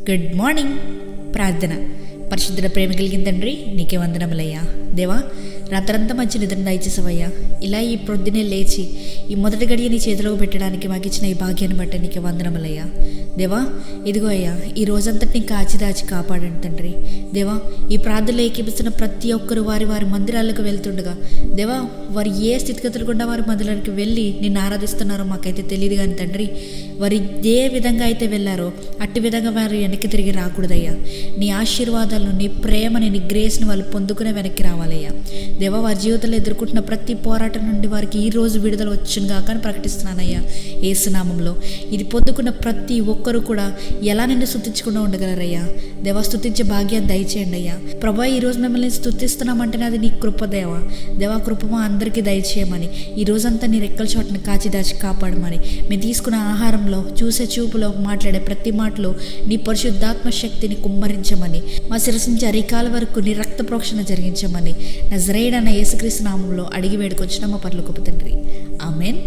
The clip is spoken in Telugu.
Good morning. ప్రార్థన. పరిశుద్ధ ప్రేమ కలిగిన తండ్రి, నీకే వందనములయ్యా. దేవా, రాత్రంతా మంచి నిద్ర దయచేసవయ్యా. ఇలా ఈ ప్రొద్దునే లేచి ఈ మొదటి గడియ నీ చేతిలో పెట్టడానికి మాకు ఇచ్చిన ఈ భాగ్యాన్ని బట్టి నీకే వందనములయ్యా. దేవా, ఇదిగో అయ్యా, ఈ రోజంతటిని కాచి దాచి కాపాడండి తండ్రి. దేవా, ఈ ప్రార్థనలో ఏకీపిస్తున్న ప్రతి ఒక్కరు వారి వారి మందిరాలకు వెళ్తుండగా దేవా, వారు ఏ స్థితిగతులు గుండా వారి మందిరానికి వెళ్ళి నిన్ను ఆరాధిస్తున్నారో మాకైతే తెలియదు కానీ తండ్రి, వారు ఏ విధంగా అయితే వెళ్ళారో అట్టి విధంగా వారు వెనక్కి తిరిగి రాకూడదయ్యా. నీ ఆశీర్వాదాలను, నీ ప్రేమని, నీ గ్రేస్ని వాళ్ళు పొందుకునే వెనక్కి రావాలయ్యా. దేవా, వారి జీవితంలో ఎదుర్కొంటున్న ప్రతి పోరాటం నుండి వారికి ఈ రోజు విడుదల వచ్చునుగా కానీ ప్రకటిస్తున్నానయ్యా యేసునామంలో. ఇది పొందుకున్న ప్రతి ఒక్కరు కూడా ఎలా నిన్ను స్తుతించకుండా ఉండగలరయ్యా. దేవా, స్తుతించే భాగ్యాన్ని దయచేయండి అయ్యా. ప్రభా, ఈరోజు మిమ్మల్ని స్తుతిస్తున్నామంటేనే అది నీ కృప దేవా. దేవా, కృప మా అందరికీ దయచేయమని, ఈ రోజంతా నీ రెక్కల చోటని కాచి దాచి కాపాడమని, మేము తీసుకున్న ఆహారంలో, చూసే చూపులో, మాట్లాడే ప్రతి మాటలో నీ పరిశుద్ధాత్మ శక్తిని కుమ్మరించమని, మా శిరస్సు నుంచి అరికాల వరకు నీ రక్త ప్రోక్షణ జరిగించమని నజరేయుడైన యేసుక్రీస్తు నామములో అడిగి వేడుకొచ్చిన మా పరలోకపు తండ్రి. ఆమేన్.